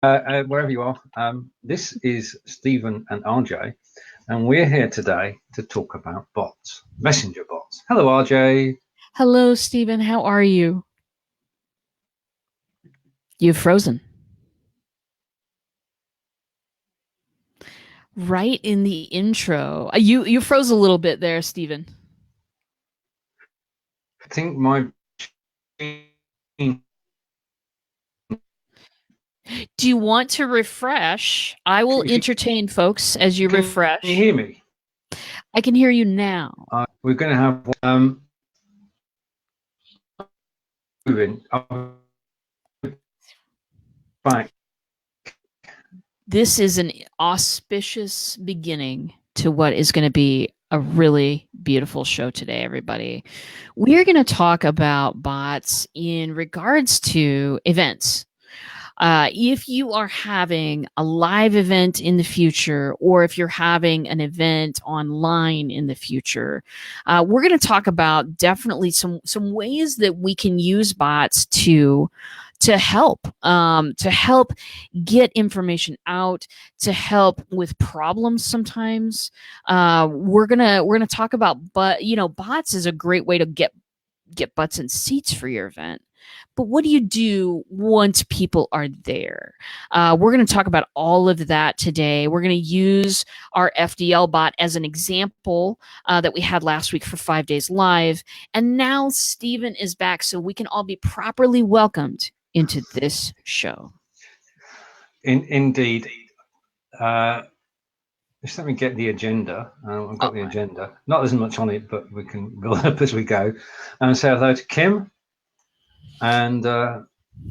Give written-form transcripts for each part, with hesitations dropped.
wherever you are. This is Stephen and RJ, and we're here today to talk about bots, messenger bots. Hello, RJ. Hello, Stephen. How are you? You've frozen. Right in the intro. You froze a little bit there, Stephen. I think my machine. Do you want to refresh? I will If you entertain folks as you can you refresh. hear me? I can hear you now. We're going to have moving back. This is an auspicious beginning to what is going to be a really beautiful show today, everybody. We're going to talk about bots in regards to events. If you are having a live event in the future, or if you're having an event online in the future, we're going to talk about definitely some ways that we can use bots to help get information out, to help with problems sometimes. We're gonna talk about, but bots is a great way to get butts and seats for your event. But what do you do once people are there? We're going to talk about all of that today. We're going to use our FDL bot as an example that we had last week for 5 days live. And now Stephen is back, so we can all be properly welcomed into this show. Indeed. Just let me get the agenda. I've got the agenda. Not as much on it, but we can build up as we go. And say hello to Kim. And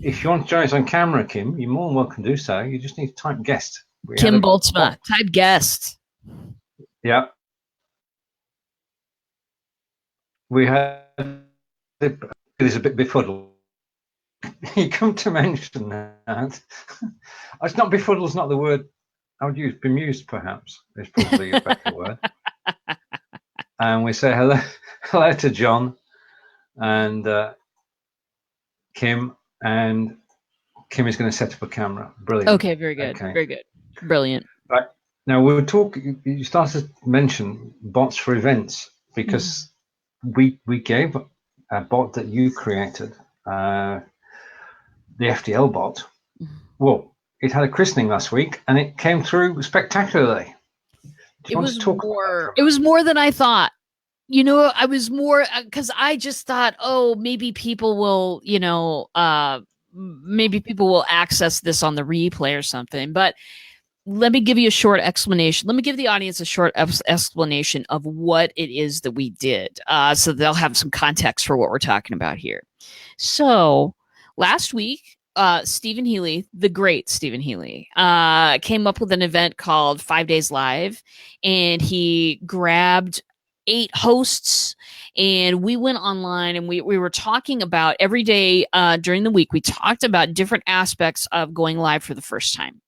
if you want to join us on camera, Kim, you're more than welcome to do so. You just need to type guest. Kim Boltzma, type guest. Yeah. We had it is a bit befuddled. You come to mention that. It's not befuddled's not the word I would use. Bemused, perhaps, is probably a better word. And we say hello to John and Kim, and Kim is going to set up a camera. Brilliant. Okay, very good. Okay. Very good. Brilliant. Right. Now we'll talk. You started to mention bots for events because we gave a bot that you created, the FDL bot. Well, it had a christening last week and it came through spectacularly. It was more than I thought. I was more because I just thought, oh, maybe people will, maybe people will access this on the replay or something. But let me give you a short explanation. Let me give the audience a short explanation of what it is that we did, so they'll have some context for what we're talking about here. So last week, Stephen Healy, the great Stephen Healy, came up with an event called 5 Days Live, and he grabbed 8 hosts, and we went online and we were talking about every day during the week. We talked about different aspects of going live for the first time.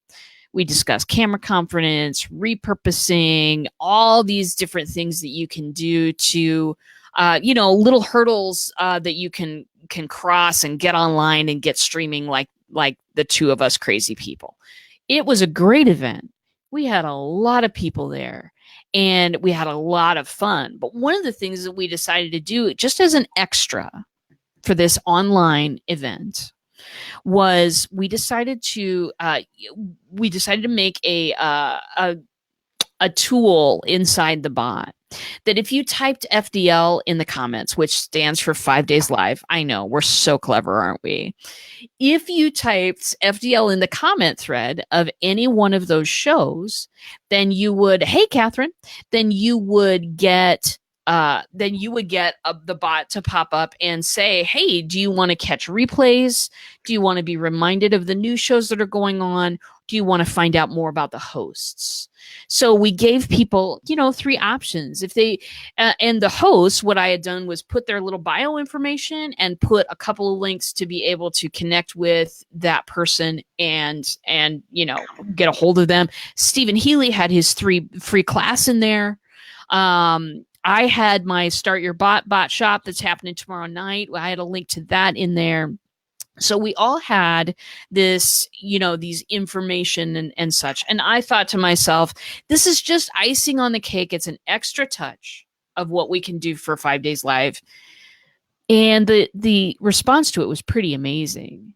We discussed camera confidence, repurposing, all these different things that you can do to, little hurdles that you can cross and get online and get streaming like the two of us crazy people. It was a great event. We had a lot of people there and we had a lot of fun. But one of the things that we decided to do just as an extra for this online event was we decided to make a tool inside the bot that if you typed FDL in the comments, which stands for 5 Days Live, I know we're so clever, aren't we? If you typed FDL in the comment thread of any one of those shows, then you would, hey, Catherine, then you would get the bot to pop up and say, hey, do you want to catch replays? Do you want to be reminded of the new shows that are going on? Do you want to find out more about the hosts? So we gave people, 3 options. If they, and the hosts, what I had done was put their little bio information and put a couple of links to be able to connect with that person and get a hold of them. Stephen Healy had his free class in there. I had my Start Your Bot shop that's happening tomorrow night. I had a link to that in there. So we all had this, these information and such. And I thought to myself, this is just icing on the cake. It's an extra touch of what we can do for 5 days live. And the response to it was pretty amazing.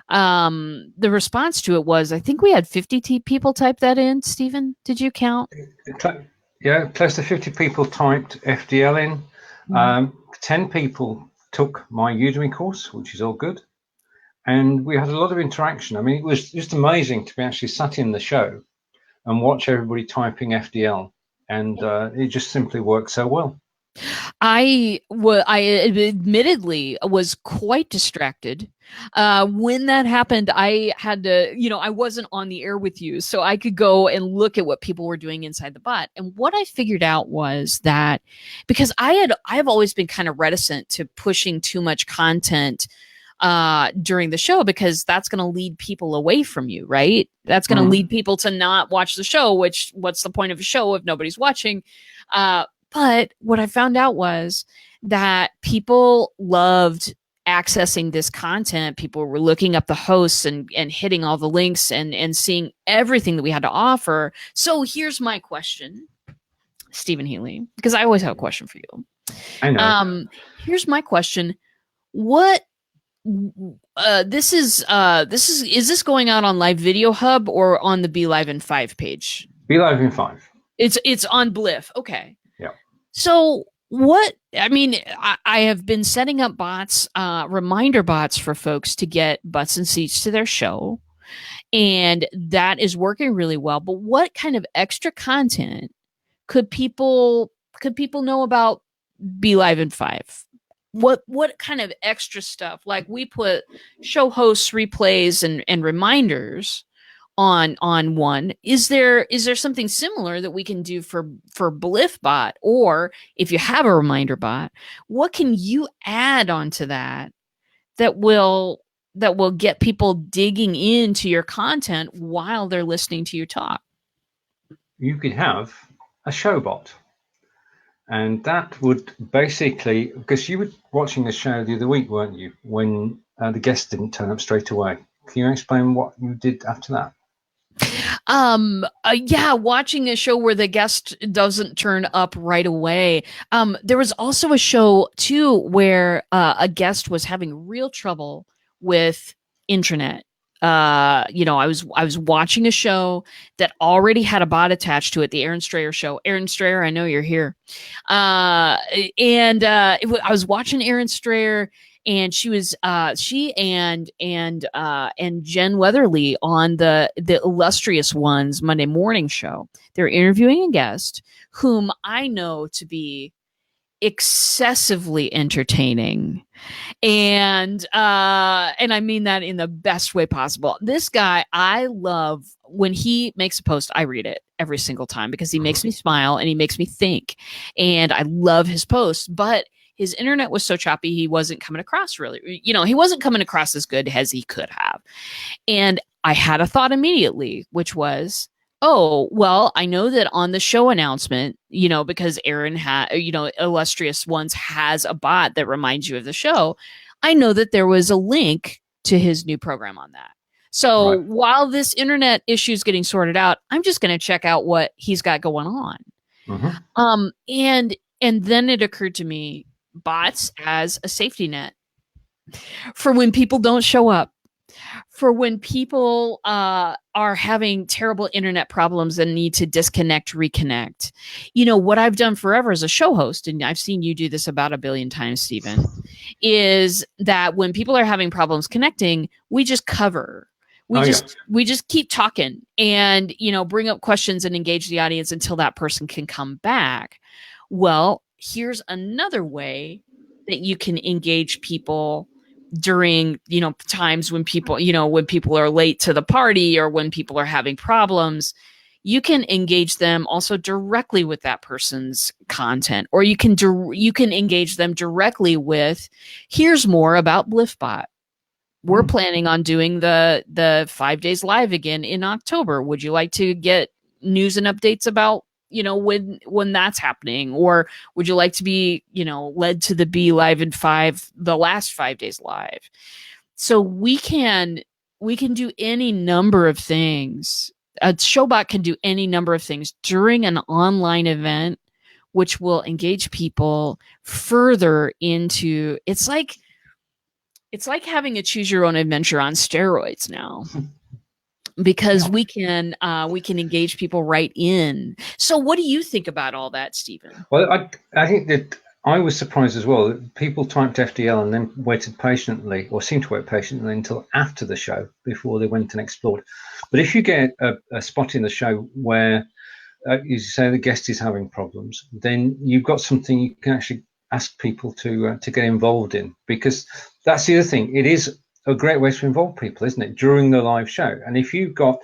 The response to it was, I think we had 50 people type that in. Stephen, did you count? Yeah, close to 50 people typed FDL in. 10 people took my Udemy course, which is all good. And we had a lot of interaction. I mean, it was just amazing to be actually sat in the show and watch everybody typing FDL. And it just simply worked so well. I admittedly was quite distracted. When that happened, I had to, I wasn't on the air with you, so I could go and look at what people were doing inside the bot. And what I figured out was that because I've always been kind of reticent to pushing too much content during the show, because that's going to lead people away from you, right? That's going to lead people to not watch the show, which what's the point of a show if nobody's watching? But what I found out was that people loved accessing this content. People were looking up the hosts and hitting all the links and seeing everything that we had to offer. So here's my question, Stephen Healy, because I always have a question for you. I know. Here's my question. What is this going out on Live Video Hub or on the Be Live in 5 page? Be Live in 5. It's on Bliff. Okay. Yeah. So I have been setting up bots, reminder bots for folks to get butts and seats to their show. And that is working really well. But what kind of extra content could people know about Be Live in 5? What kind of extra stuff? Like, we put show hosts, replays, and reminders on one. Is there something similar that we can do for BliffBot? Or if you have a reminder bot, what can you add onto that will get people digging into your content while they're listening to you talk? You could have a show bot. And that would basically, because you were watching the show the other week, weren't you, when the guest didn't turn up straight away? Can you explain what you did after that? Yeah, watching a show where the guest doesn't turn up right away. There was also a show too where a guest was having real trouble with internet. I was watching a show that already had a bot attached to it, the Aaron Strayer show. Aaron Strayer, I know you're here. I was watching Aaron Strayer, and she and Jen Weatherly on the Illustrious Ones Monday morning show. They're interviewing a guest whom I know to be excessively entertaining, and I mean that in the best way possible. This guy, I love when he makes a post. I read it every single time because he makes me smile and he makes me think, and I love his posts. But his internet was so choppy, he wasn't coming across really. He wasn't coming across as good as he could have. And I had a thought immediately, which was, oh, well, I know that on the show announcement, because Aaron Illustrious Ones has a bot that reminds you of the show. I know that there was a link to his new program on that. So right. While this internet issue is getting sorted out, I'm just going to check out what he's got going on. Mm-hmm. And then it occurred to me, bots as a safety net for when people don't show up, for when people are having terrible internet problems and need to disconnect, reconnect. What I've done forever as a show host, and I've seen you do this about 1 billion times, Stephen, is that when people are having problems connecting, we just cover. We just keep talking and, bring up questions and engage the audience until that person can come back. Well, here's another way that you can engage people during, times when people, when people are late to the party or when people are having problems. You can engage them also directly with that person's content, or you can engage them directly with, here's more about BliffBot. We're planning on doing the 5 days live again in October. Would you like to get news and updates about, when that's happening? Or would you like to be, led to the Be Live in 5, the last 5 days live? So we can do any number of things. A showbot can do any number of things during an online event, which will engage people further into. It's like having a choose your own adventure on steroids now, because we can engage people right in. So what do you think about all that, Stephen? Well, I think that I was surprised as well that people typed FDL and then waited patiently, or seemed to wait patiently until after the show before they went and explored. But if you get a spot in the show where you say the guest is having problems, then you've got something you can actually ask people to get involved in, because that's the other thing. It is a great way to involve people, isn't it, during the live show? And if you've got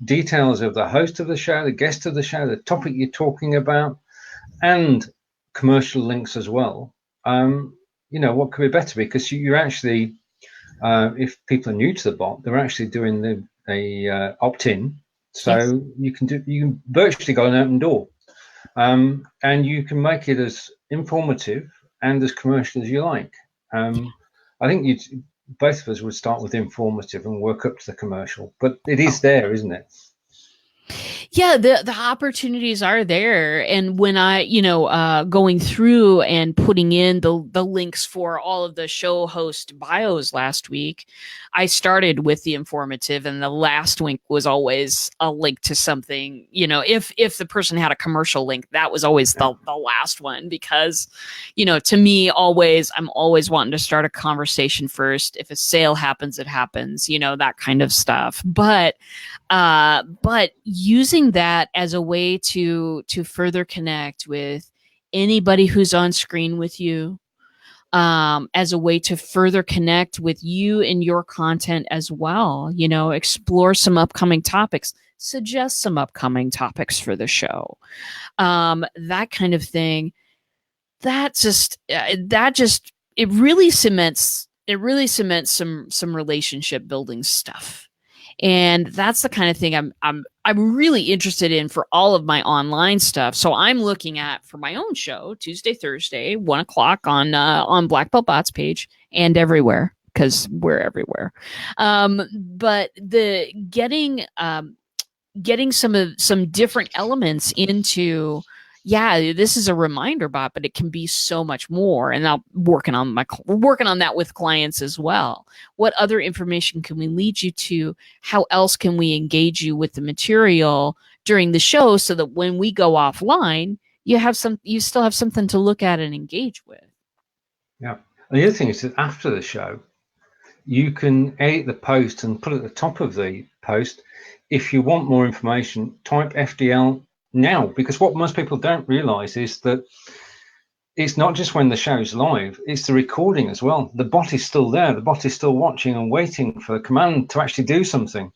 details of the host of the show, the guest of the show, the topic you're talking about, and commercial links as well, what could be better? Because you're actually, if people are new to the bot, they're actually doing the opt-in, so yes. You can virtually go an open door, and you can make it as informative and as commercial as you like. I think both of us would start with informative and work up to the commercial, but it is there, isn't it? Yeah, the opportunities are there. And when I, going through and putting in the links for all of the show host bios last week, I started with the informative, and the last link was always a link to something, if the person had a commercial link, that was always the last one, because, to me, I'm always wanting to start a conversation first. If a sale happens, it happens, that kind of stuff. But using that as a way to further connect with anybody who's on screen with you, as a way to further connect with you and your content as well, explore some upcoming topics, suggest some upcoming topics for the show, that kind of thing. That just it really cements some relationship building stuff. And that's the kind of thing I'm really interested in for all of my online stuff. So I'm looking at, for my own show, Tuesday, Thursday, 1:00 on Black Belt Bots page and everywhere, because we're everywhere. But the getting some different elements into. Yeah, this is a reminder bot, but it can be so much more. And we're working on that with clients as well. What other information can we lead you to? How else can we engage you with the material during the show, so that when we go offline, you still have something to look at and engage with? Yeah. And the other thing is that after the show, you can edit the post and put at the top of the post, if you want more information, type FDL now, because what most people don't realize is that it's not just when the show's live, it's the recording as well. The bot is still there. The bot is still watching and waiting for the command to actually do something.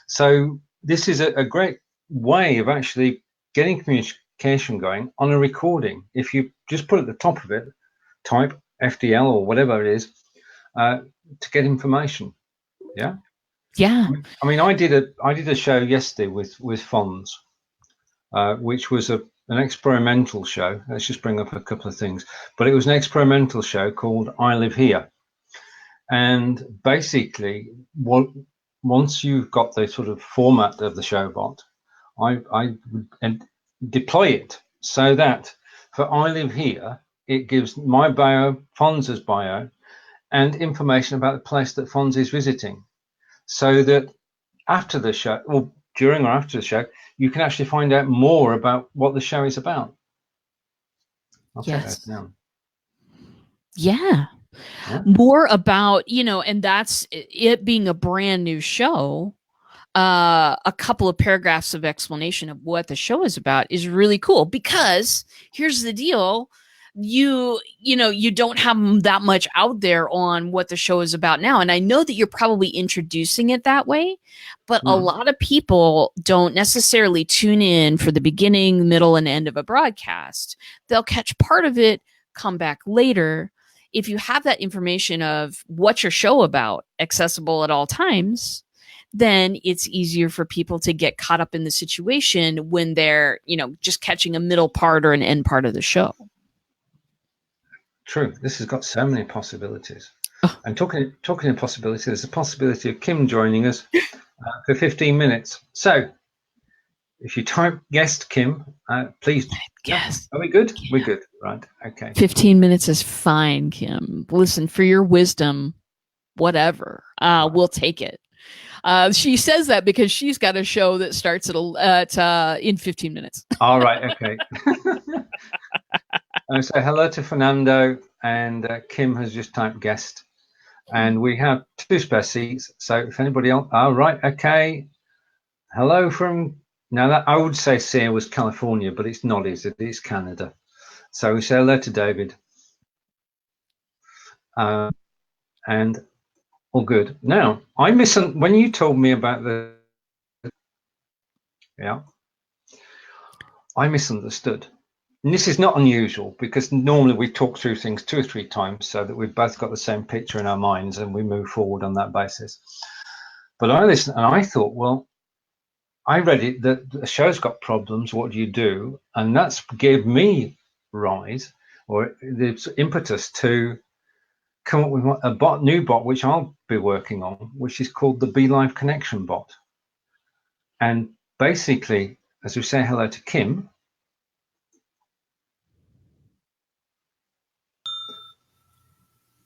So this is a great way of actually getting communication going on a recording. If you just put at the top of it, type FDL or whatever it is, to get information. Yeah. I mean, I did a show yesterday with Fonz, which was an experimental show. Let's just bring up a couple of things. But it was an experimental show called I Live Here. And basically, once you've got the sort of format of the show bot, I would deploy it so that for I Live Here, it gives my bio, Fonz's bio, and information about the place that Fonz is visiting. So that after the show, or during or after the show, you can actually find out more about what the show is about. I'll take that down. Yeah. More about, and that's it being a brand new show. A couple of paragraphs of explanation of what the show is about is really cool, because here's the deal. You don't have that much out there on what the show is about now. And I know that you're probably introducing it that way, but a lot of people don't necessarily tune in for the beginning, middle, and end of a broadcast. They'll catch part of it, come back later. If you have that information of what's your show about accessible at all times, then it's easier for people to get caught up in the situation when they're, just catching a middle part or an end part of the show. True. This has got so many possibilities. And talking of possibility, there's a possibility of Kim joining us for 15 minutes. So if you type guest Kim, please. Yes. Are we good? Yeah. We're good. Right. Okay. 15 minutes is fine, Kim. Listen, for your wisdom, whatever, we'll take it. She says that because she's got a show that starts at in 15 minutes. All right. Okay. So hello to Fernando, and Kim has just typed guest, and we have 2 spare seats. So if anybody else, all right, okay. Hello from now. That I would say Sia was California, but it's not, is it? It's Canada. So we say hello to David, and all good. Now I when you told me about I misunderstood. And this is not unusual because normally we talk through things 2 or 3 times so that we've both got the same picture in our minds and we move forward on that basis. But I listened and I thought, well, I read it that the show's got problems. What do you do? And that's gave me rise or the impetus to come up with a new bot, which I'll be working on, which is called the BeLive Connection bot. And basically, as we say hello to Kim,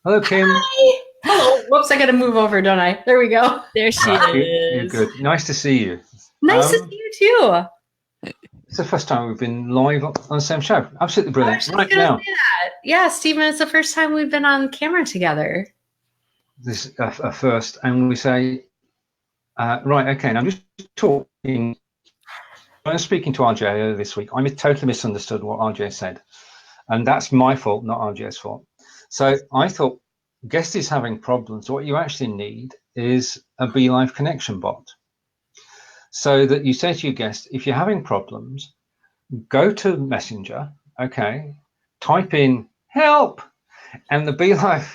hello, Kim. Hi. Hello. Whoops, I got to move over, don't I? There we go. There she is. You're good. Nice to see you. Nice to see you too. It's the first time we've been live on the same show. Absolutely brilliant. Right now. Yeah, Stephen, it's the first time we've been on camera together. This is a first, and we say, right, okay, now I'm just talking. When I was speaking to RJ earlier this week, I totally misunderstood what RJ said. And that's my fault, not RJ's fault. So I thought, guest is having problems. What you actually need is a BeLive connection bot. So that you say to your guest, if you're having problems, go to Messenger, okay, type in help, and the BeLive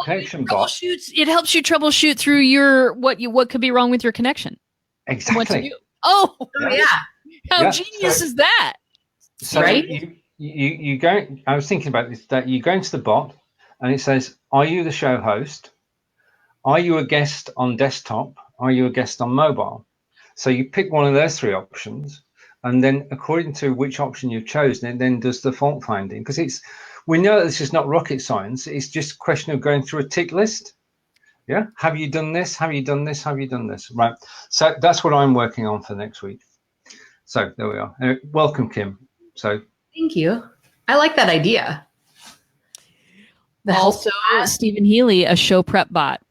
connection bot. It helps you troubleshoot through your what could be wrong with your connection. Exactly. Oh yeah. How genius is that? So right? You go. I was thinking about this. That you go into the bot, and it says, "Are you the show host? Are you a guest on desktop? Are you a guest on mobile?" So you pick one of those 3 options, and then according to which option you've chosen, it then does the fault finding. Because we know this is not rocket science. It's just a question of going through a tick list. Yeah. Have you done this? Have you done this? Have you done this? Right. So that's what I'm working on for next week. So there we are. Anyway, welcome, Kim. So thank you. I like that idea. Also, Stephen Healy, a show prep bot.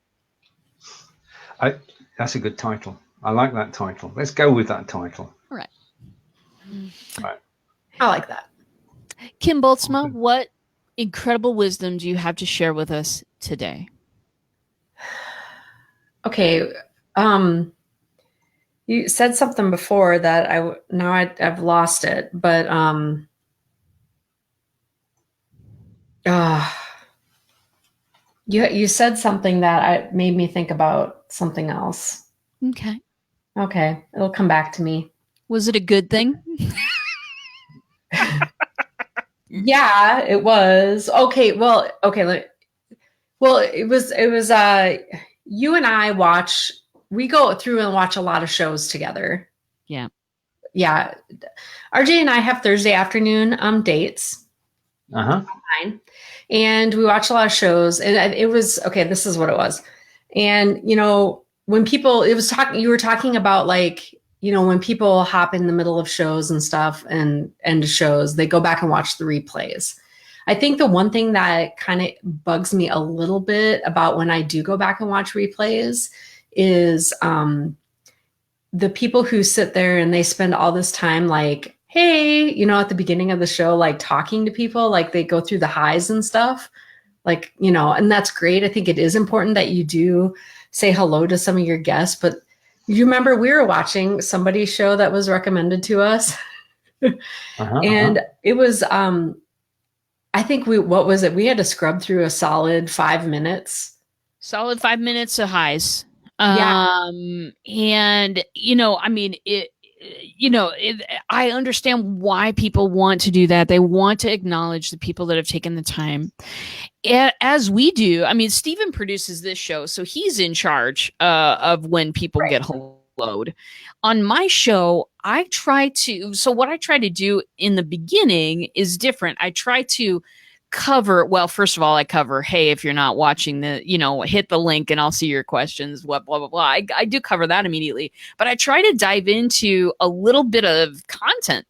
That's a good title. I like that title. Let's go with that title. All right. Right. I like that. Kim Boltzma, what incredible wisdom do you have to share with us today? Okay. You said something before that I've lost it, but you said something that made me think about something else. Okay, it'll come back to me. Was it a good thing? Yeah, it was. Okay, well, it was you and I we go through and watch a lot of shows together. Yeah. Yeah. RJ and I have Thursday afternoon dates. Fine. And we watch a lot of shows, and it was okay. This is what it was. And, when you were talking about like, when people hop in the middle of shows and stuff and end shows, they go back and watch the replays. I think the one thing that kind of bugs me a little bit about when I do go back and watch replays is the people who sit there and they spend all this time like, hey, at the beginning of the show, like talking to people, like they go through the highs and stuff, like, and that's great. I think it is important that you do say hello to some of your guests, but you remember we were watching somebody's show that was recommended to us. And it was, I think what was it? We had to scrub through a solid 5 minutes. Solid 5 minutes of highs. Yeah. And, I mean, I understand why people want to do that. They want to acknowledge the people that have taken the time, as we do. I mean, Stephen produces this show, so he's in charge of when people get helloed. On my show, what I try to do in the beginning is different. I try to cover, well, first of all, I cover, hey, if you're not watching hit the link and I'll see your questions, what, blah, blah, blah. I do cover that immediately, but I try to dive into a little bit of content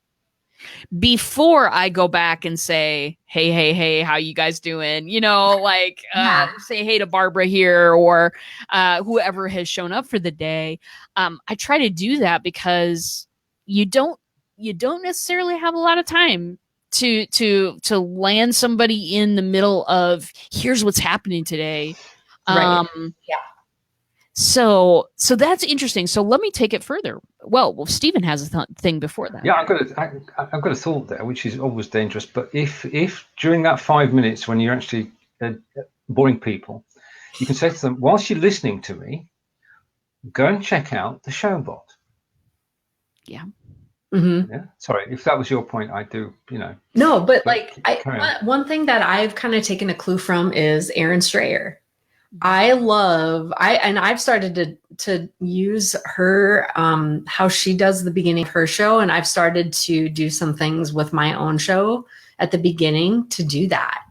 before I go back and say, hey, how you guys doing? Say hey to Barbara here, or whoever has shown up for the day. I try to do that because you don't necessarily have a lot of time to land somebody in the middle of here's what's happening today. Right. So that's interesting. So let me take it further. Well, Stephen has a thing before that. Yeah, I've got a thought there, which is always dangerous. But if during that 5 minutes when you're actually boring people, you can say to them, whilst you're listening to me, go and check out the Showbot. Yeah. Mm-hmm. Yeah. Sorry, if that was your point, I do, No, but one thing that I've kind of taken a clue from is Erin Strayer. I've started to use her, how she does the beginning of her show. And I've started to do some things with my own show at the beginning to do that.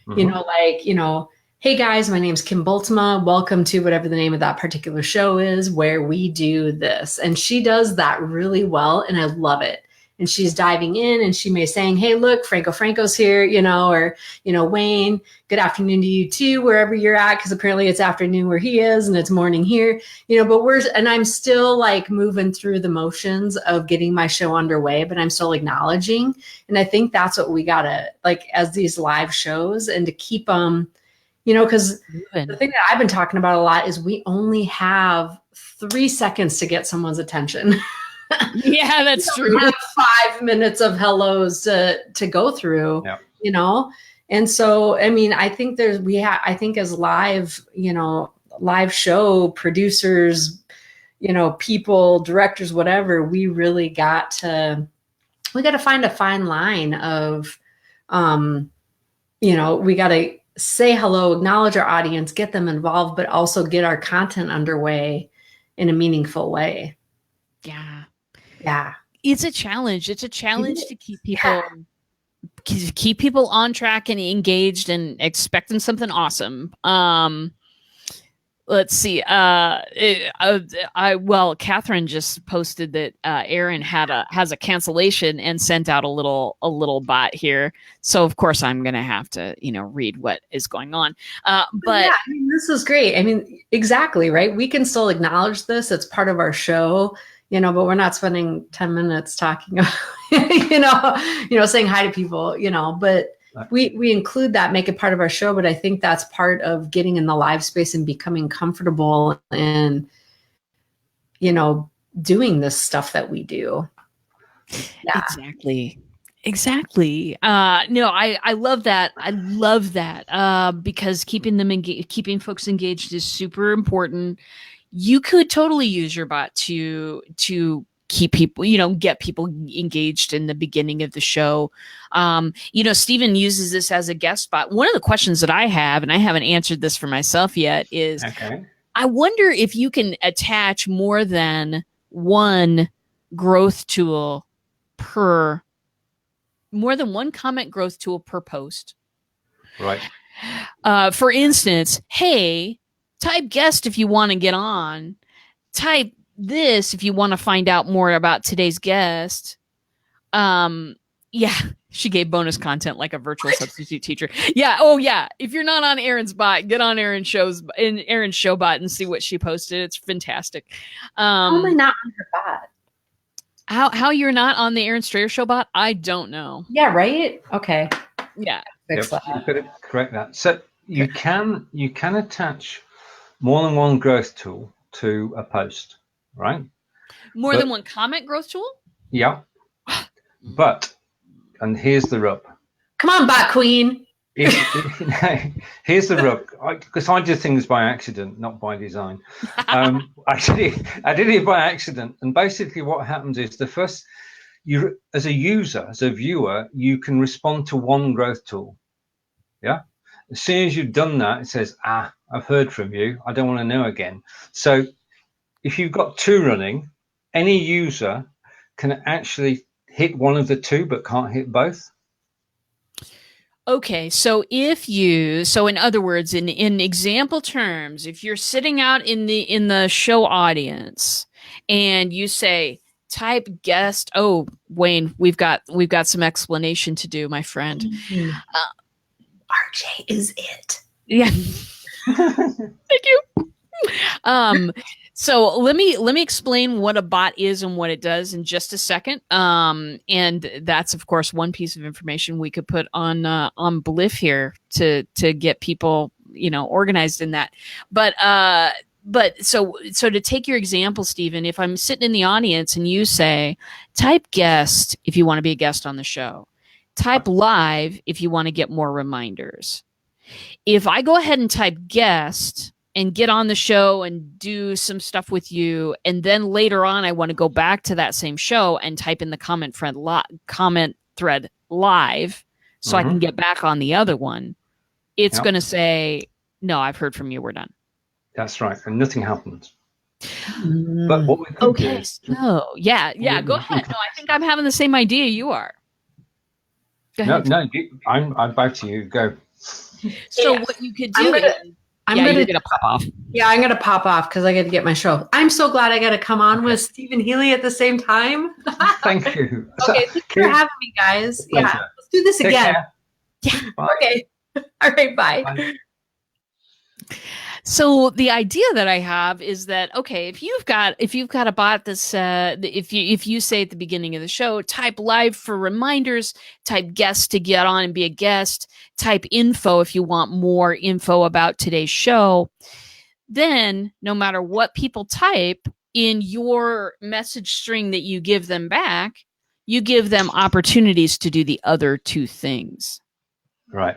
Mm-hmm. Hey guys, my name's Kim Bultema. Welcome to whatever the name of that particular show is, where we do this. And she does that really well. And I love it. And she's diving in and she may saying, hey, look, Franco's here, or, Wayne, good afternoon to you too, wherever you're at. Cause apparently it's afternoon where he is and it's morning here, and I'm still like moving through the motions of getting my show underway, but I'm still acknowledging. And I think that's what we gotta like as these live shows, and to keep them, cause the thing that I've been talking about a lot is we only have 3 seconds to get someone's attention. Yeah, that's true. We have 5 minutes of hellos to go through, And so, I mean, I think I think as live show producers, people, directors, whatever, we really got to find a fine line of, we got to say hello, acknowledge our audience, get them involved, but also get our content underway in a meaningful way. Yeah. It's a challenge. It's a challenge to keep people on track and engaged and expecting something awesome. Let's see. Catherine just posted that Erin has a cancellation and sent out a little bot here. So of course I'm gonna have to read what is going on. But yeah, I mean, this is great. I mean, exactly right. We can still acknowledge this. It's part of our show. But we're not spending 10 minutes talking, saying hi to people, but we include that, make it part of our show. But I think that's part of getting in the live space and becoming comfortable and, doing this stuff that we do. Yeah. Exactly. I love that. I love that because keeping folks engaged is super important. You could totally use your bot to keep people, get people engaged in the beginning of the show. Stephen uses this as a guest bot. One of the questions that I have, and I haven't answered this for myself yet, is I wonder if you can attach more than one growth tool more than one comment growth tool per post. Right. For instance, hey, type guest if you want to get on. Type this if you want to find out more about today's guest. She gave bonus content like a virtual substitute teacher. Yeah. Oh yeah. If you're not on Erin's bot, get on Erin's Showbot and see what she posted. It's fantastic. How am I not on her bot? How you're not on the Erin Strayer Showbot? I don't know. Yeah. Right. Okay. Yeah. You've got to correct that. So you can attach more than one growth tool to a post, right? More than one comment growth tool? Yeah. But, and here's the rub. Come on, bot queen. Here's the rub, because I do things by accident, not by design. I did it by accident, and basically what happens is the first, you as a user, as a viewer, you can respond to one growth tool. Yeah. As soon as you've done that, it says, I've heard from you. I don't want to know again. So if you've got two running, any user can actually hit one of the two, but can't hit both. Okay, so in other words, in example terms, if you're sitting out in the show audience and you say, type guest, oh, Wayne, we've got some explanation to do, my friend. Mm-hmm. RJ is it. Yeah. Thank you. So let me explain what a bot is and what it does in just a second. And that's of course one piece of information we could put on Bliff here to get people, organized in that. But so to take your example, Stephen, if I'm sitting in the audience and you say, type guest if you want to be a guest on the show, type live if you want to get more reminders. If I go ahead and type guest and get on the show and do some stuff with you, and then later on I want to go back to that same show and type in the comment thread live so I can get back on the other one, it's going to say, no, I've heard from you, we're done. That's right, and nothing happens. But what we could do is, go ahead. No, I think I'm having the same idea you are. Go ahead. No, I'm back to you. Go. So what you could do you're gonna pop off. Yeah, I'm gonna pop off because I got to get my show. I'm so glad I got to come on with Stephen Healy at the same time. Thank you. Okay, thanks for having me, guys. Yeah, let's do this again. Yeah. Bye. Okay. All right. Bye. So the idea that I have is that, okay, if you've got a bot that's if you say at the beginning of the show, type live for reminders, type guest to get on and be a guest, type info if you want more info about today's show, then no matter what people type in your message string that you give them back, you give them opportunities to do the other two things. Right.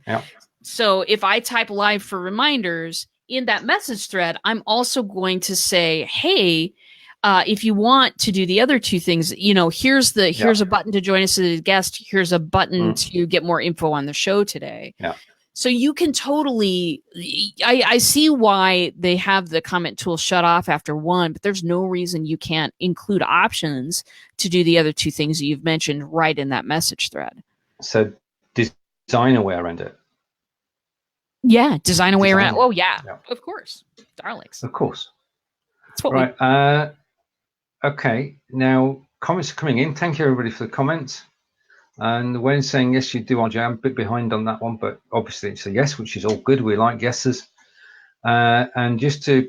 Yeah. So if I type live for reminders in that message thread, I'm also going to say, hey, if you want to do the other two things, here's a button to join us as a guest. Here's a button to get more info on the show today. Yeah. So you can totally, I see why they have the comment tool shut off after one, but there's no reason you can't include options to do the other two things that you've mentioned right in that message thread. So design a way around it. Yeah, design a way around. Oh, yeah, of course. Darlings. Of course. That's what right. Okay, now comments are coming in. Thank you, everybody, for the comments. And when saying yes, you do, RJ, I'm a bit behind on that one, but obviously it's a yes, which is all good. We like yeses. And just to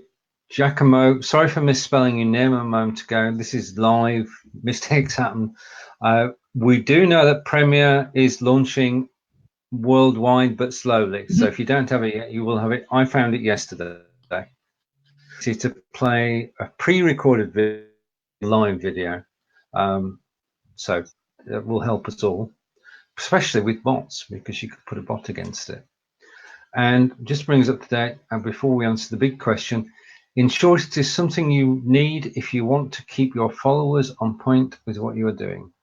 Giacomo, sorry for misspelling your name a moment ago. This is live. Mistakes happen. We do know that Premiere is launching worldwide, but slowly. So if you don't have it yet, you will have it. I found it yesterday. It's to play a pre-recorded live video. So that will help us all, especially with bots, because you could put a bot against it. And just brings up to date. And before we answer the big question, in short, it is something you need if you want to keep your followers on point with what you are doing.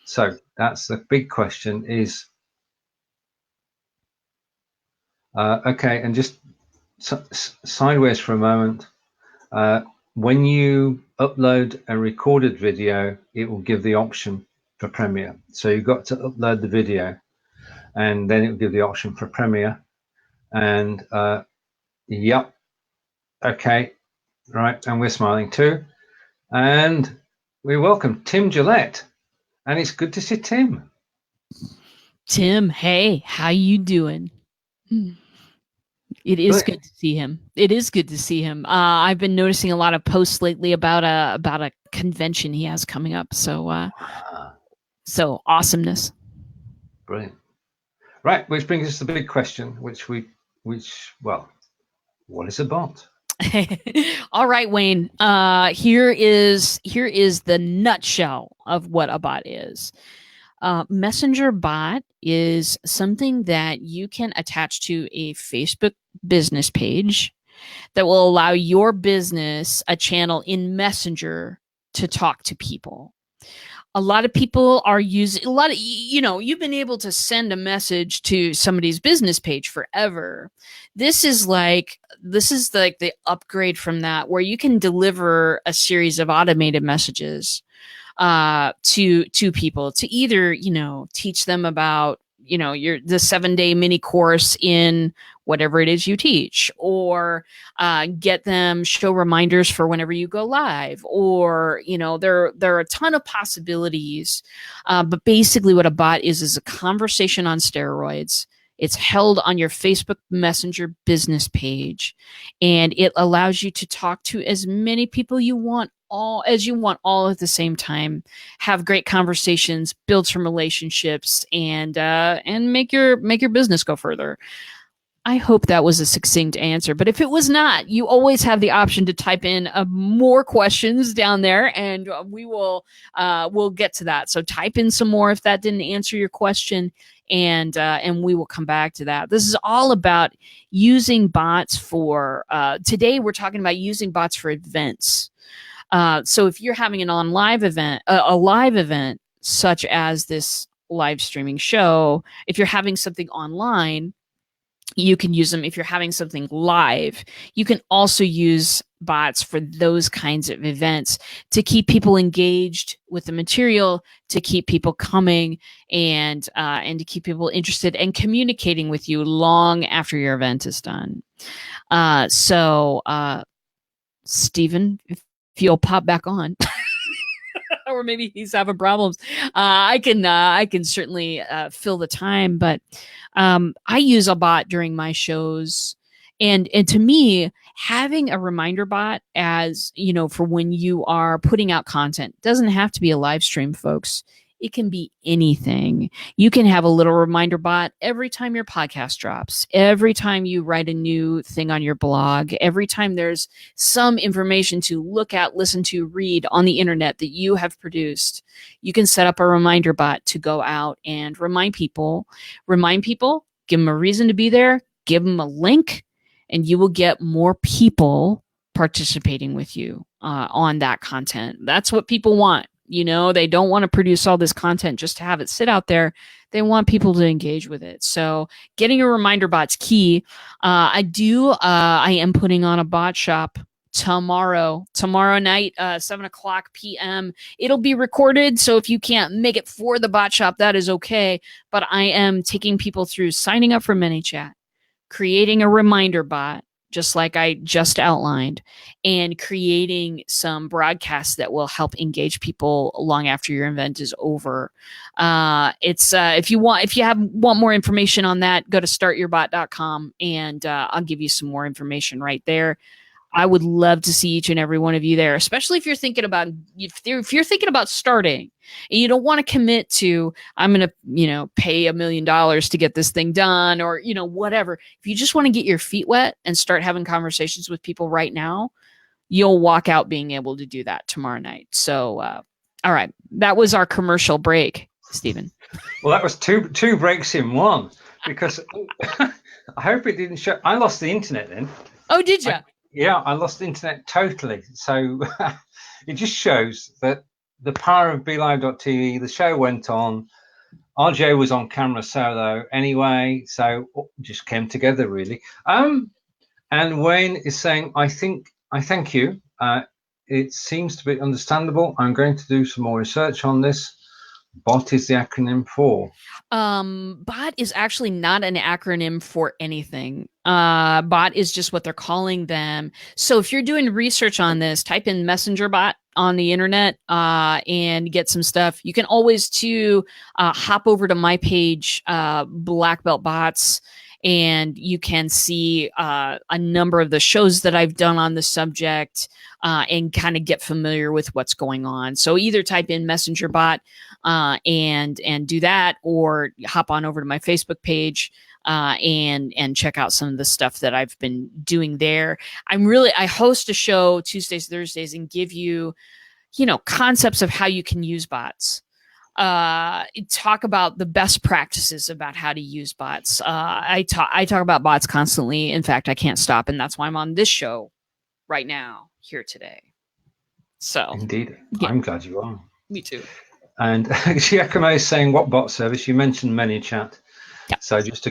So that's the big question is, okay, and just sideways for a moment, when you upload a recorded video, it will give the option for Premiere. So you've got to upload the video, and then it will give the option for Premiere. And yep, okay, right, and we're smiling too. And we welcome Tim Gillette, and it's good to see Tim. Tim, hey, how you doing? It is good to see him. It is good to see him. I've been noticing a lot of posts lately about a convention he has coming up. So so awesomeness. Brilliant. Right, which brings us to the big question, which well, what is a bot? All right, Wayne. Here is the nutshell of what a bot is. Messenger bot is something that you can attach to a Facebook business page that will allow your business a channel in Messenger to talk to people. A lot of people are using you've been able to send a message to somebody's business page forever. This is like the upgrade from that, where you can deliver a series of automated messages to people to either, teach them about, the 7-day mini course in whatever it is you teach, or get them show reminders for whenever you go live, or, there are a ton of possibilities. But basically what a bot is a conversation on steroids. It's held on your Facebook Messenger business page, and it allows you to talk to as many people you want all at the same time, have great conversations, build some relationships, and make your business go further. I hope that was a succinct answer, but if it was not, you always have the option to type in more questions down there, and we'll get to that. So type in some more if that didn't answer your question, and we will come back to that. This is all about using bots for. Today we're talking about using bots for events. So if you're having a live event such as this live streaming show, if you're having something online, you can use them. If you're having something live, you can also use bots for those kinds of events to keep people engaged with the material, to keep people coming, and to keep people interested and communicating with you long after your event is done. So Stephen, if you'll pop back on. Or maybe he's having problems. I can certainly fill the time, but I use a bot during my shows, and to me, having a reminder bot, as for when you are putting out content, doesn't have to be a live stream, folks. It can be anything. You can have a little reminder bot every time your podcast drops, every time you write a new thing on your blog, every time there's some information to look at, listen to, read on the internet that you have produced. You can set up a reminder bot to go out and remind people, give them a reason to be there, give them a link, and you will get more people participating with you on that content. That's what people want. They don't want to produce all this content just to have it sit out there. They want people to engage with it. So getting a reminder bot's key. I am putting on a bot shop tomorrow night, 7:00 p.m. It'll be recorded, so if you can't make it for the bot shop, that is okay. But I am taking people through signing up for ManyChat, creating a reminder bot, just like I just outlined, and creating some broadcasts that will help engage people long after your event is over. If you want more information on that, go to startyourbot.com, and I'll give you some more information right there. I would love to see each and every one of you there, especially if you're thinking about starting and you don't want to commit to, I'm going to, pay $1 million to get this thing done, or, whatever. If you just want to get your feet wet and start having conversations with people right now, you'll walk out being able to do that tomorrow night. So, all right. That was our commercial break, Stephen. Well, that was two breaks in one, because I hope it didn't show. I lost the internet then. Oh, did you? Yeah, I lost the internet totally. So it just shows that the power of BeLive.tv, the show went on. RJ was on camera solo anyway, so it just came together really. And Wayne is saying, I thank you. It seems to be understandable. I'm going to do some more research on this. BOT is the acronym for? BOT is actually not an acronym for anything. BOT is just what they're calling them. So if you're doing research on this, type in Messenger bot on the internet and get some stuff. You can always hop over to my page, Black Belt Bots, and you can see a number of the shows that I've done on the subject and kind of get familiar with what's going on. So either type in Messenger bot and do that, or hop on over to my Facebook page and check out some of the stuff that I've been doing there. I host a show Tuesdays, Thursdays, and give you, concepts of how you can use bots. talk about the best practices about how to use bots. I talk about bots constantly. In fact, I can't stop, and that's why I'm on this show right now here today. So indeed, yeah. I'm glad you are. Me too. And Giacomo is saying, what bot service? You mentioned ManyChat. Yeah. So just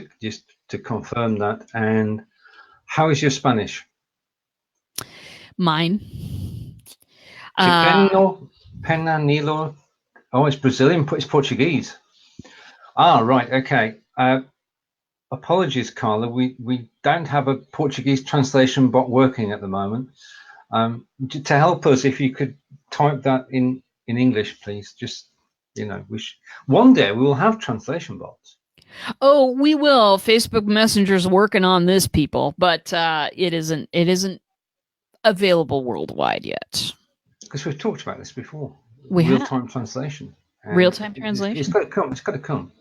to confirm that. And how is your Spanish? Mine. Penanilo. Oh, it's Brazilian. It's Portuguese. Ah, right. Okay. Apologies, Carla. We don't have a Portuguese translation bot working at the moment. To help us, if you could type that in English, please. Just, one day we will have translation bots. Oh, we will. Facebook Messenger's working on this, people, but it isn't available worldwide yet. Because we've talked about this before. We have real-time translation. Real-time translation. It's got to come. It's got to come.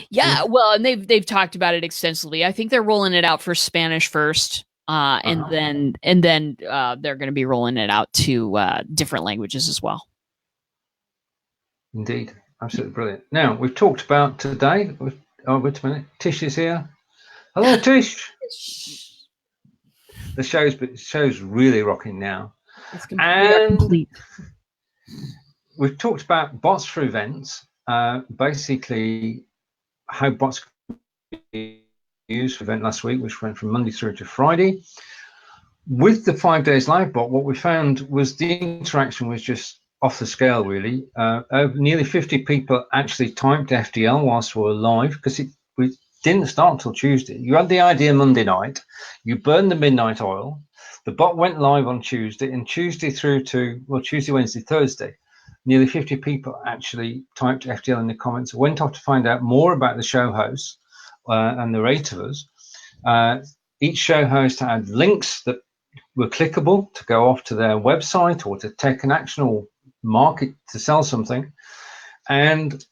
Yeah, well, and they've talked about it extensively. I think they're rolling it out for Spanish first, and then they're going to be rolling it out to different languages as well. Indeed, absolutely brilliant. Now we've talked about today. Oh, wait a minute. Tish is here. Hello, Tish. The show's really rocking now. It's complete. We've talked about bots for events. Basically, how bots can be used for event last week, which went from Monday through to Friday. With the 5 days live bot, what we found was the interaction was just off the scale, really. Nearly 50 people actually typed FDL whilst we were live, because we didn't start till Tuesday. You had the idea Monday night, you burned the midnight oil, the bot went live on Tuesday, and Tuesday through to, Tuesday, Wednesday, Thursday, nearly 50 people actually typed FDL in the comments, went off to find out more about the show hosts and the rate of us. Each show host had links that were clickable to go off to their website or to take an action or market to sell something. And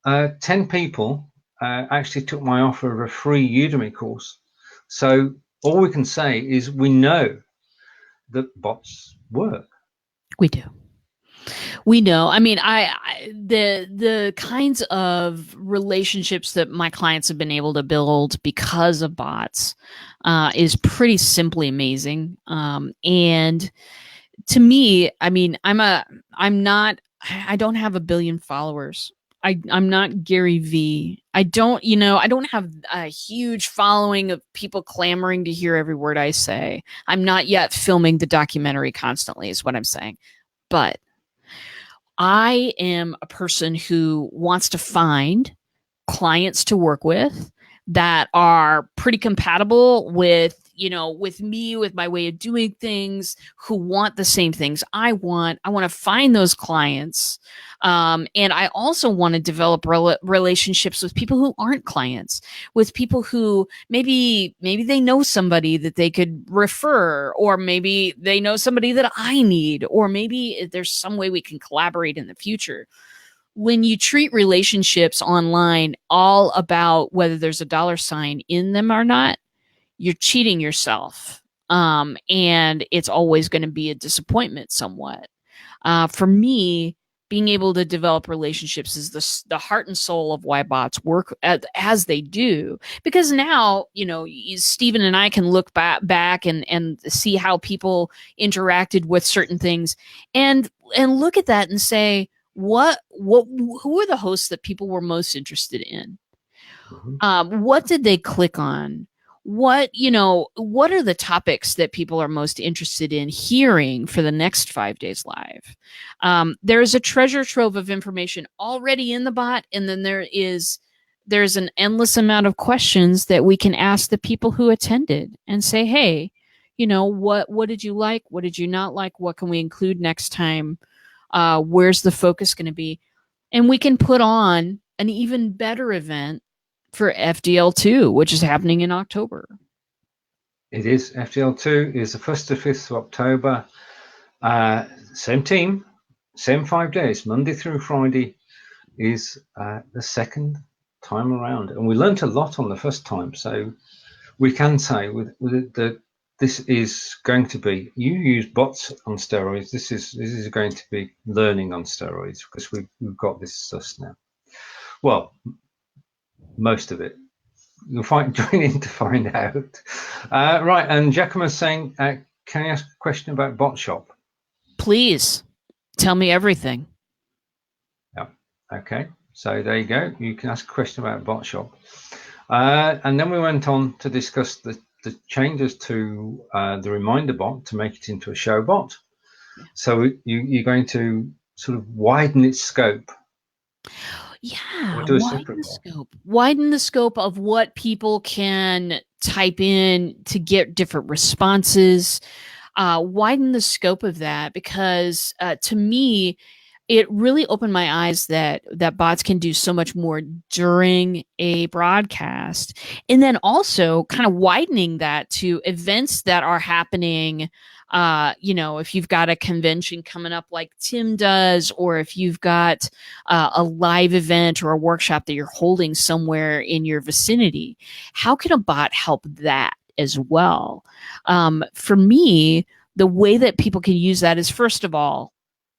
10 people actually took my offer of a free Udemy course. So all we can say is we know that bots work. We do. We know. I mean, the kinds of relationships that my clients have been able to build because of bots is pretty simply amazing. And to me, I mean, I don't have a billion followers. I'm not Gary V. I don't have a huge following of people clamoring to hear every word I say. I'm not yet filming the documentary constantly, is what I'm saying. But I am a person who wants to find clients to work with that are pretty compatible with me, with my way of doing things, who want the same things I want. I want to find those clients. And I also want to develop relationships with people who aren't clients, with people who maybe they know somebody that they could refer, or maybe they know somebody that I need, or maybe there's some way we can collaborate in the future. When you treat relationships online all about whether there's a dollar sign in them or not, you're cheating yourself. And it's always going to be a disappointment somewhat. For me, being able to develop relationships is the heart and soul of why bots work as they do. Because now, Stephen and I can look back and see how people interacted with certain things and look at that and say, who are the hosts that people were most interested in? Mm-hmm. What did they click on? What are the topics that people are most interested in hearing for the next 5 days live? There's a treasure trove of information already in the bot. And then there's an endless amount of questions that we can ask the people who attended and say, hey, what did you like? What did you not like? What can we include next time? Where's the focus going to be? And we can put on an even better event for FDL2, which is happening in October. It is. FDL2 is the 1st to 5th of October. Same team, same 5 days, Monday through Friday is the second time around. And we learned a lot on the first time. So we can say with the this is going to be, you use bots on steroids. This is going to be learning on steroids, because we've got this stuff now. Well, most of it. You'll join in to find out. Right, and Giacomo's saying, can I ask a question about BotShop? Please tell me everything. Yeah. Okay. So there you go. You can ask a question about BotShop. And then we went on to discuss the changes to the reminder bot to make it into a show bot. So you're going to sort of widen its scope. Yeah, widen the scope of what people can type in to get different responses. Widen the scope of that, because to me, it really opened my eyes that bots can do so much more during a broadcast, and then also kind of widening that to events that are happening. If you've got a convention coming up like Tim does, or if you've got a live event or a workshop that you're holding somewhere in your vicinity, how can a bot help that as well? For me, the way that people can use that is, first of all,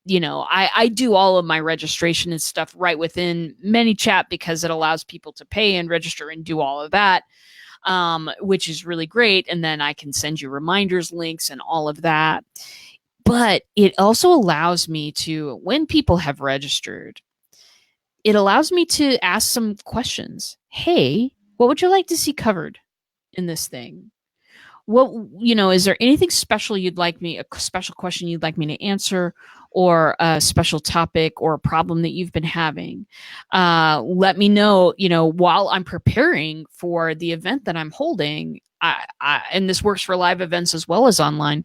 I do all of my registration and stuff right within ManyChat, because it allows people to pay and register and do all of that. Which is really great. And then I can send you reminders, links, and all of that. But it also allows me to, when people have registered, it allows me to ask some questions. Hey, what would you like to see covered in this thing? What, is there anything special you'd like me, a special question you'd like me to answer, or a special topic or a problem that you've been having? Let me know, while I'm preparing for the event that I'm holding. And this works for live events as well as online.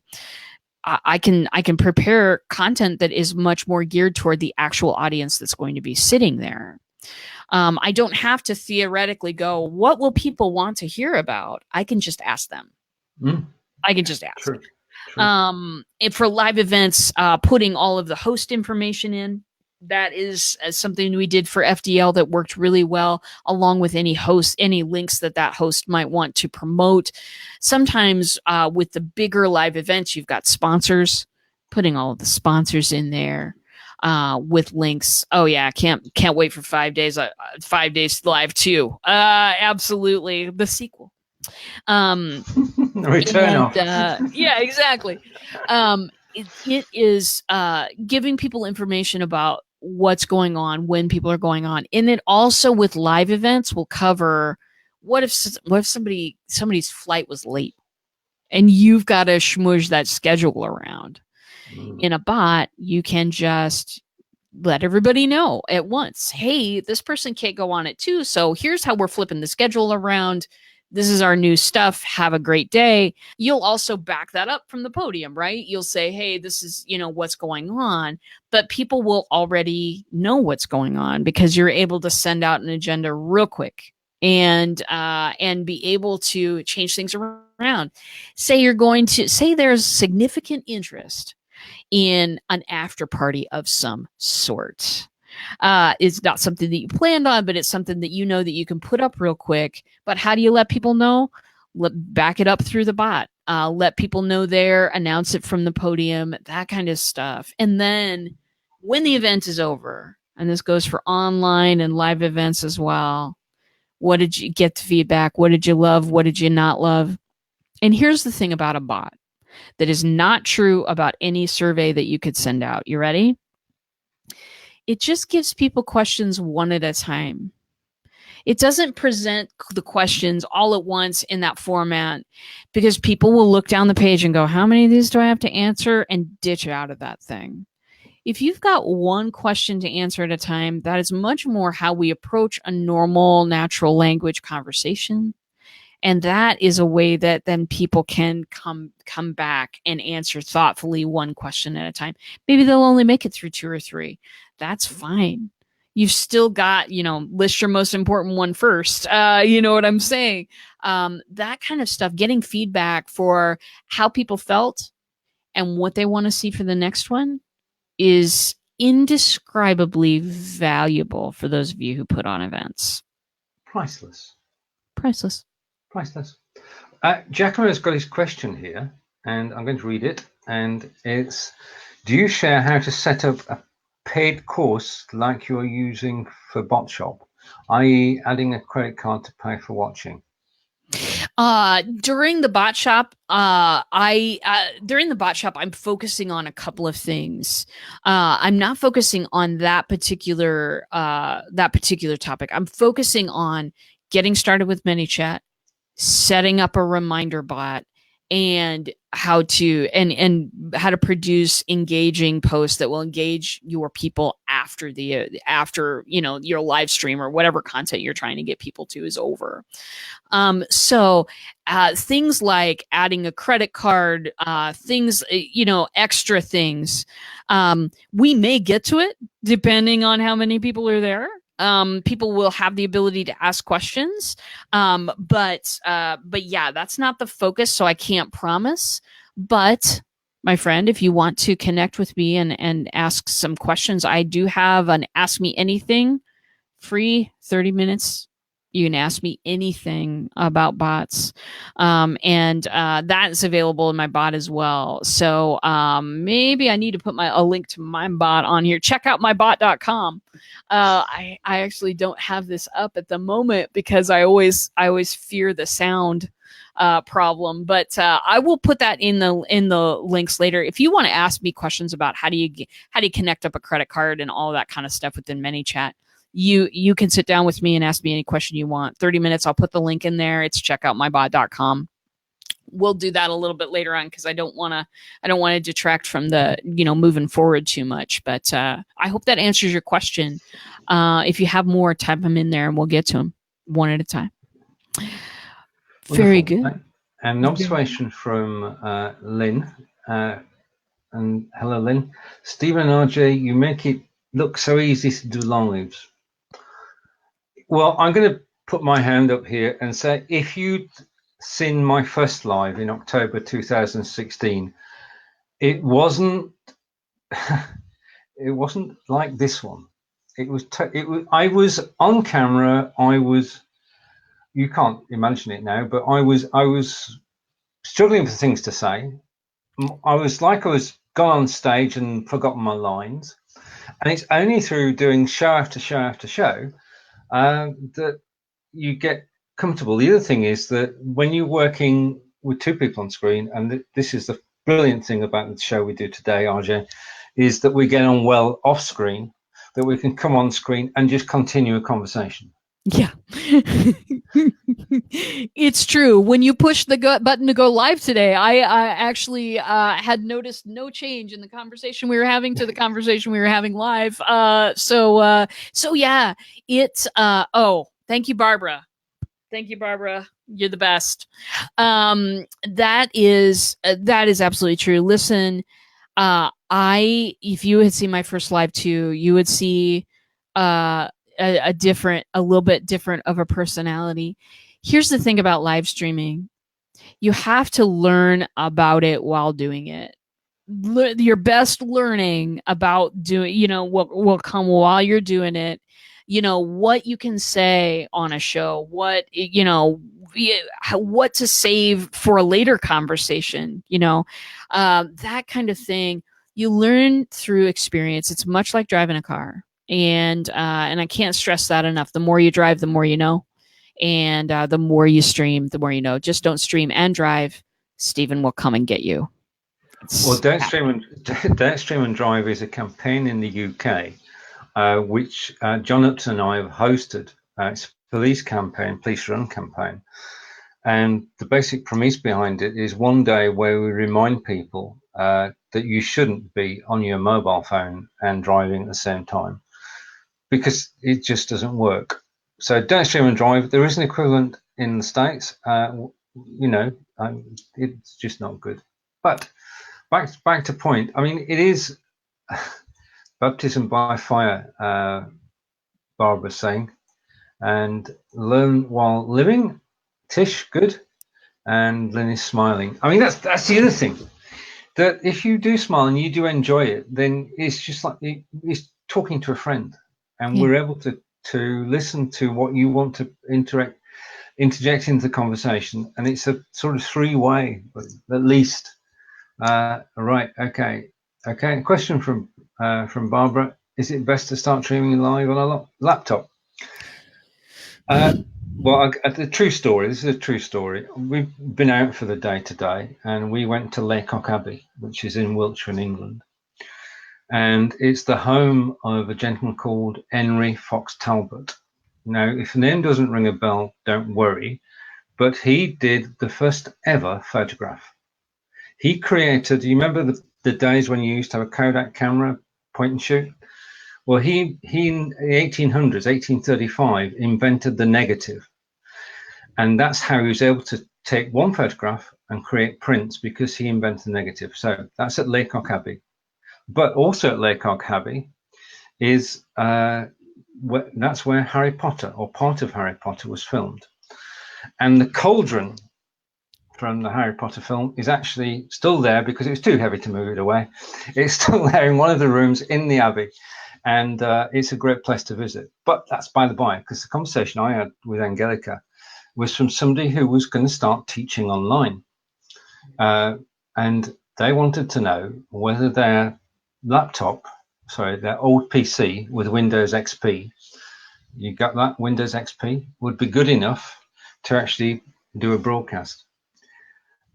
I can prepare content that is much more geared toward the actual audience that's going to be sitting there. I don't have to theoretically go, what will people want to hear about? I can just ask them. I can just ask. True. For live events, putting all of the host information in, that is something we did for FDL that worked really well, along with any links that host might want to promote. Sometimes with the bigger live events, you've got sponsors, putting all of the sponsors in there with links. Oh yeah, can't wait for 5 days. 5 days live too. Absolutely, the sequel. Return off. Yeah, exactly. It is giving people information about what's going on, when people are going on, and then also with live events, we'll cover what if somebody's flight was late, and you've got to schmooze that schedule around. In a bot, you can just let everybody know at once. Hey, this person can't go on it too, so here's how we're flipping the schedule around. This is our new stuff. Have a great day. You'll also back that up from the podium, right? You'll say, hey, this is, what's going on. But people will already know what's going on, because you're able to send out an agenda real quick and be able to change things around. Say there's significant interest in an after party of some sort. It's not something that you planned on, but it's something that that you can put up real quick. But how do you let people know? Back it up through the bot. Let people know there, announce it from the podium, that kind of stuff. And then when the event is over, and this goes for online and live events as well, what did you get the feedback? What did you love? What did you not love? And here's the thing about a bot that is not true about any survey that you could send out. You ready? It just gives people questions one at a time. It doesn't present the questions all at once in that format, because people will look down the page and go, how many of these do I have to answer? And ditch out of that thing. If you've got one question to answer at a time, that is much more how we approach a normal, natural language conversation. And that is a way that then people can come back and answer thoughtfully one question at a time. Maybe they'll only make it through 2 or 3. That's fine. You've still got, list your most important one first. You know what I'm saying? That kind of stuff, getting feedback for how people felt and what they want to see for the next one, is indescribably valuable for those of you who put on events. Priceless. Priceless. Giacomo's got his question here, and I'm going to read it. And it's, do you share how to set up a paid course like you're using for BotShop, i.e. adding a credit card to pay for watching? During the bot shop, during the bot shop, I'm focusing on a couple of things. I'm not focusing on that particular topic. I'm focusing on getting started with ManyChat, setting up a reminder bot, and how to produce engaging posts that will engage your people after your live stream or whatever content you're trying to get people to is over. So things like adding a credit card, things, extra things. We may get to it depending on how many people are there. People will have the ability to ask questions. But yeah, that's not the focus, so I can't promise. But my friend, if you want to connect with me and ask some questions, I do have an Ask Me Anything free 30 minutes. You can ask me anything about bots. And that is available in my bot as well. So maybe I need to put a link to my bot on here. Check out mybot.com. I actually don't have this up at the moment because I always fear the sound problem, but I will put that in the links later. If you want to ask me questions about how do you connect up a credit card and all that kind of stuff within ManyChat, you can sit down with me and ask me any question you want. 30 minutes. I'll put the link in there. It's checkoutmybot.com. We'll do that a little bit later on because I don't want to detract from the moving forward too much. But I hope that answers your question. If you have more, type them in there and we'll get to them one at a time. Wonderful. Very good. And an observation from Lynn. And hello, Lynn. Stephen and RJ, you make it look so easy to do long lives. Well, I'm going to put my hand up here and say, if you'd seen my first live in October 2016, it wasn't like this one. I was on camera. You can't imagine it now, but I was struggling for things to say. I was gone on stage and forgotten my lines. And it's only through doing show after show after show that you get comfortable. The other thing is that when you're working with two people on screen, and this is the brilliant thing about the show we do today, RJ, is that we get on well off screen, that we can come on screen and just continue a conversation. Yeah. It's true. When you push the button to go live today, I actually had noticed no change in the conversation we were having to the conversation we were having live. So yeah, it's thank you, Barbara. Thank you, Barbara. You're the best. That is absolutely true. Listen, if you had seen my first live too, you would see a little bit different of a personality. Here's the thing about live streaming. You have to learn about it while doing it. Your best learning about doing, what will come while you're doing it, what you can say on a show, what to save for a later conversation, that kind of thing. You learn through experience. It's much like driving a car. And I can't stress that enough. The more you drive, the more you know. And the more you stream, the more you know. Just don't stream and drive. Stephen will come and get you. Well, Don't Stream and Drive is a campaign in the UK, which John Upton and I have hosted. It's a police run campaign. And the basic premise behind it is one day where we remind people that you shouldn't be on your mobile phone and driving at the same time, because it just doesn't work. So Don't Stream and Drive, there is an equivalent in the States. It's just not good. But back to point. I mean, it is baptism by fire, Barbara's saying, and learn while living. Tish, good, and Lynn is smiling. I mean, that's the other thing. That if you do smile and you do enjoy it, then it's just like it's talking to a friend. And we're able to listen to what you want to interact. interject into the conversation, and it's a sort of three-way, at least. Right. Okay. A question from Barbara: is it best to start streaming live on a laptop? Well, the true story. This is a true story. We've been out for the day today, and we went to Laycock Abbey, which is in Wiltshire, in England, and it's the home of a gentleman called Henry Fox Talbot. Now, if the name doesn't ring a bell, don't worry, but he did the first ever photograph. He created. You remember the days when you used to have a Kodak camera, point and shoot? Well, he in the 1800s, 1835, invented the negative. And that's how he was able to take one photograph and create prints, because he invented the negative. So that's at Laycock Abbey. But also at Laycock Abbey is that's where Harry Potter, or part of Harry Potter, was filmed. And the cauldron from the Harry Potter film is actually still there, because it was too heavy to move it away. It's still there in one of the rooms in the Abbey. And it's a great place to visit. But that's by the by, because the conversation I had with Angelica was from somebody who was going to start teaching online. And they wanted to know whether their their old PC with Windows XP, you got that, Windows XP, would be good enough to actually do a broadcast.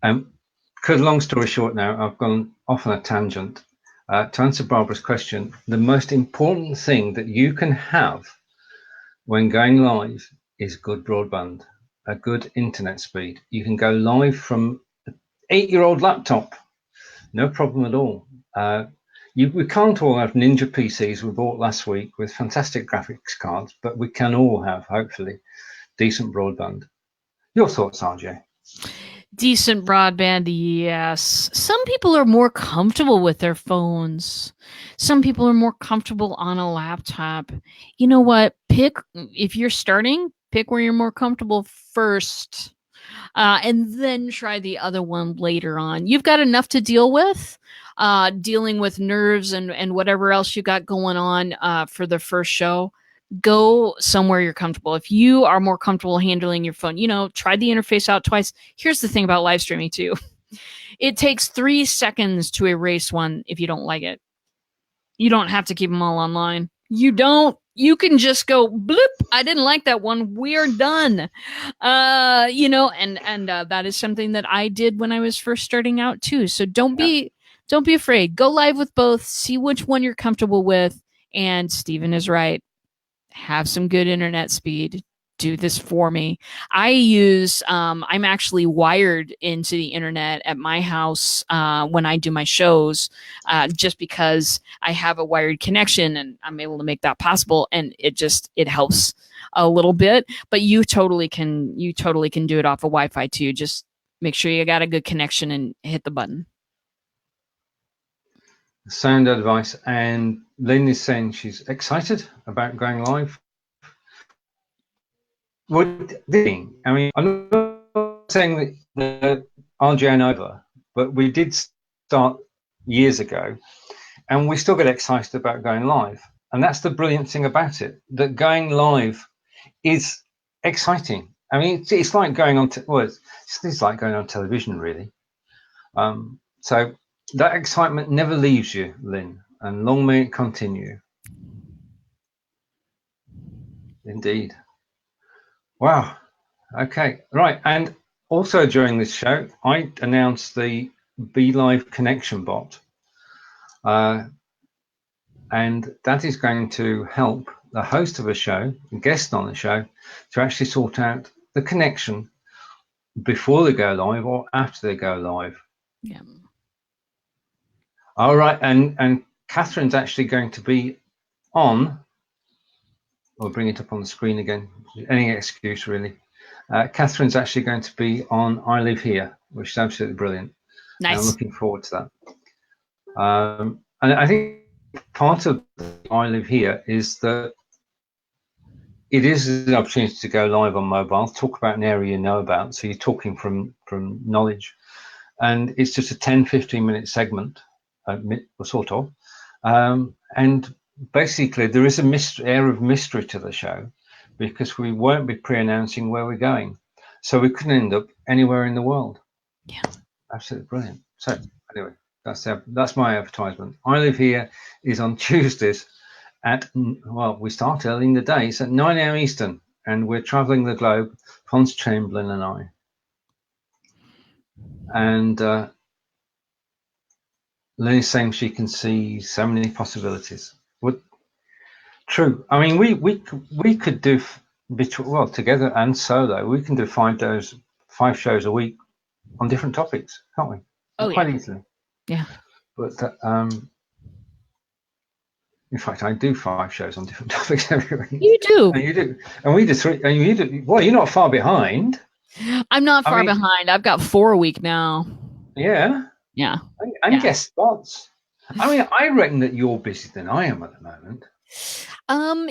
Cut a long story short now, I've gone off on a tangent. To answer Barbara's question, the most important thing that you can have when going live is good broadband, a good internet speed. You can go live from an 8-year-old laptop, no problem at all. We can't all have Ninja PCs we bought last week with fantastic graphics cards, but we can all have, hopefully, decent broadband. Your thoughts, RJ? Decent broadband, yes. Some people are more comfortable with their phones. Some people are more comfortable on a laptop. You know what? If you're starting, pick where you're more comfortable first, and then try the other one later on. You've got enough to deal with, dealing with nerves and whatever else you got going on for the first show. Go somewhere you're comfortable. If you are more comfortable handling your phone, try the interface out twice. Here's the thing about live streaming too. It takes 3 seconds to erase one if you don't like it. You don't have to keep them all online. You can just go bloop. I didn't like that one. We're done. That is something that I did when I was first starting out too. So don't be afraid. Go live with both. See which one you're comfortable with. And Stephen is right. Have some good internet speed. Do this for me. I'm actually wired into the internet at my house when I do my shows, just because I have a wired connection and I'm able to make that possible. And it helps a little bit, but you totally can do it off of Wi-Fi too. Just make sure you got a good connection and hit the button. Sound advice. And Lynn is saying she's excited about going live. I'm not saying that RJ and over, but we did start years ago, and we still get excited about going live. And that's the brilliant thing about it, that going live is exciting. I mean, it's like going on. It's like going on television, really. So that excitement never leaves you, Lynn, and long may it continue. Indeed. Wow. Okay. Right. And also during this show, I announced the BeLive connection bot. And that is going to help the host of a show, a guest on the show, to actually sort out the connection before they go live or after they go live. Yeah. All right. And Catherine's actually going to be on. I'll bring it up on the screen again. Any excuse, really. Catherine's actually going to be on I Live Here, which is absolutely brilliant. Nice. I'm looking forward to that. And I think part of I Live Here is that it is an opportunity to go live on mobile, talk about an area you know about. So you're talking from knowledge. And it's just a 10-15 minute segment, sort of. And basically, there is a air of mystery to the show, because we won't be pre-announcing where we're going. So we couldn't end up anywhere in the world. Yeah. Absolutely brilliant. So anyway, that's my advertisement. I Live Here is on Tuesdays at, well, we start early in the day. It's at 9 a.m. Eastern, and we're traveling the globe, Fons Chamberlain and I. And Lena's saying she can see so many possibilities. True. I mean, we could do well together and solo. We can do 5 shows a week on different topics, can't we? Oh, quite yeah. easily. Yeah. But in fact, I do 5 shows on different topics every week. You do. And you do. And we do 3. And you do. Well, you're not far behind. I'm not far behind. I've got 4 a week now. Yeah. Yeah. And guest spots. I mean, I reckon that you're busier than I am at the moment.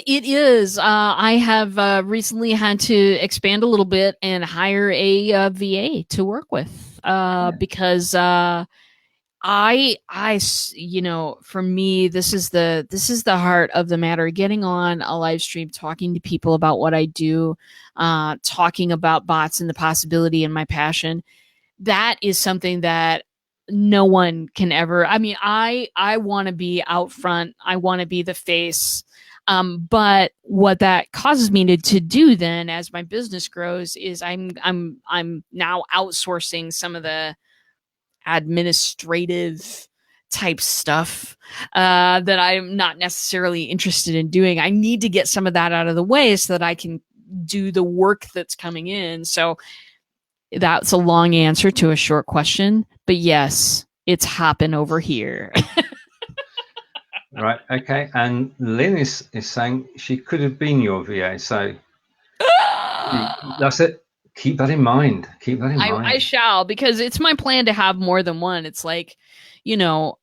It is. I have recently had to expand a little bit and hire a VA to work with because you know, for me, this is the heart of the matter. Getting on a live stream, talking to people about what I do, talking about bots and the possibility and my passion. That is something that no one can ever. I mean, I want to be out front. I want to be the face. But what that causes me to do then, as my business grows, is I'm now outsourcing some of the administrative type stuff that I'm not necessarily interested in doing. I need to get some of that out of the way so that I can do the work that's coming in. So that's a long answer to a short question, but yes, it's hopping over here. Right. Okay. And Lynn is saying she could have been your VA. So that's it. Keep that in mind. Keep that in mind. I shall, because it's my plan to have more than one. It's like, you know,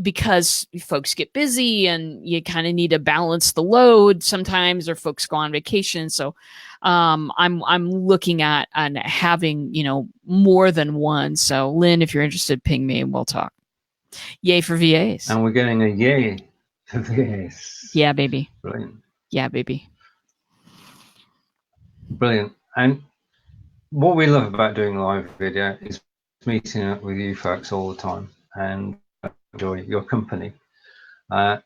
because folks get busy and you kind of need to balance the load sometimes, or folks go on vacation. So I'm looking at having, you know, more than one. So Lynn, if you're interested, ping me and we'll talk. Yay for VAs. And we're getting a yay for VAs. Yeah, baby. Brilliant. Yeah, baby. Brilliant. And what we love about doing live video is meeting up with you folks all the time and enjoy your company. Right,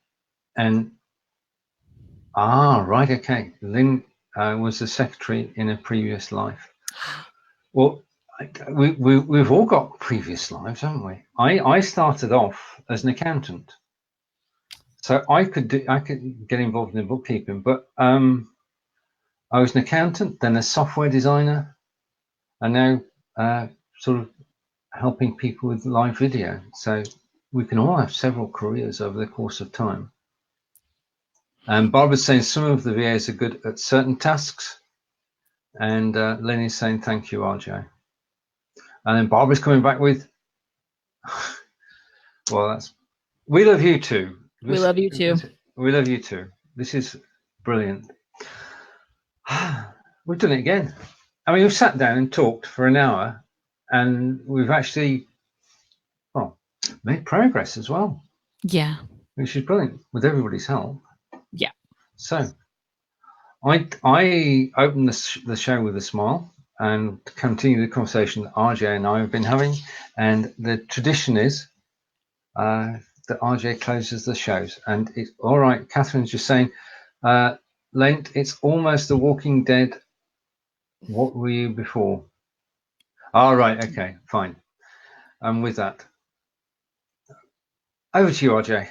okay. Lynn was the secretary in a previous life. Well, we've all got previous lives, haven't we? I started off as an accountant, so I could get involved in bookkeeping, but I was an accountant, then a software designer, and now sort of helping people with live video. So we can all have several careers over the course of time. And Barbara's saying some of the VAs are good at certain tasks, and Lenny's saying thank you, RJ. And then Barbara's coming back with, well, we love you too. We love you too. We love you too. This is brilliant. We've done it again. I mean, we've sat down and talked for an hour, and we've actually, well, made progress as well. Yeah. Which is brilliant, with everybody's help. Yeah. So I opened the show with a smile and continue the conversation that RJ and I have been having. And the tradition is that RJ closes the shows. And it's all right. Catherine's just saying, Lent, it's almost The Walking Dead. What were you before? All right. Okay, fine. With that, over to you, RJ.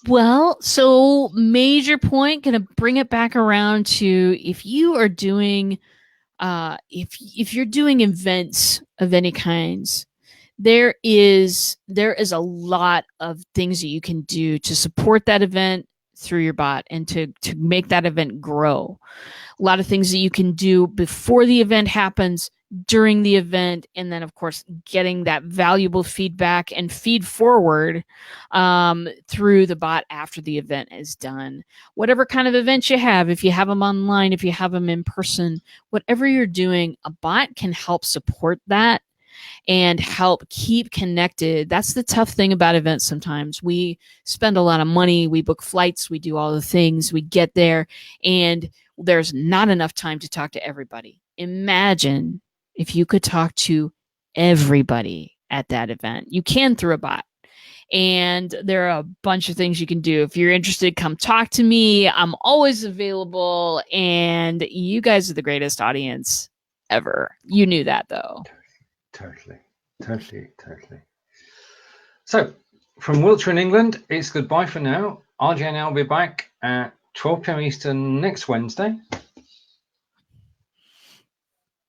Well, so major point, going to bring it back around to if you are doing if you're doing events of any kinds, there is a lot of things that you can do to support that event through your bot and to make that event grow. A lot of things that you can do before the event happens, during the event, and then of course getting that valuable feedback and feed forward through the bot after the event is done. Whatever kind of events you have, if you have them online, if you have them in person, whatever you're doing, a bot can help support that and help keep connected. That's the tough thing about events. Sometimes we spend a lot of money, we book flights, we do all the things, we get there, and there's not enough time to talk to everybody. imagine if you could talk to everybody at that event. You can through a bot. And there are a bunch of things you can do. If you're interested, come talk to me. I'm always available. And you guys are the greatest audience ever. You knew that, though. Totally. So, from Wiltshire in England, it's goodbye for now. RJ and I will be back at 12 p.m. Eastern next Wednesday.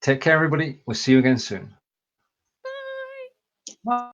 Take care, everybody. We'll see you again soon. Bye.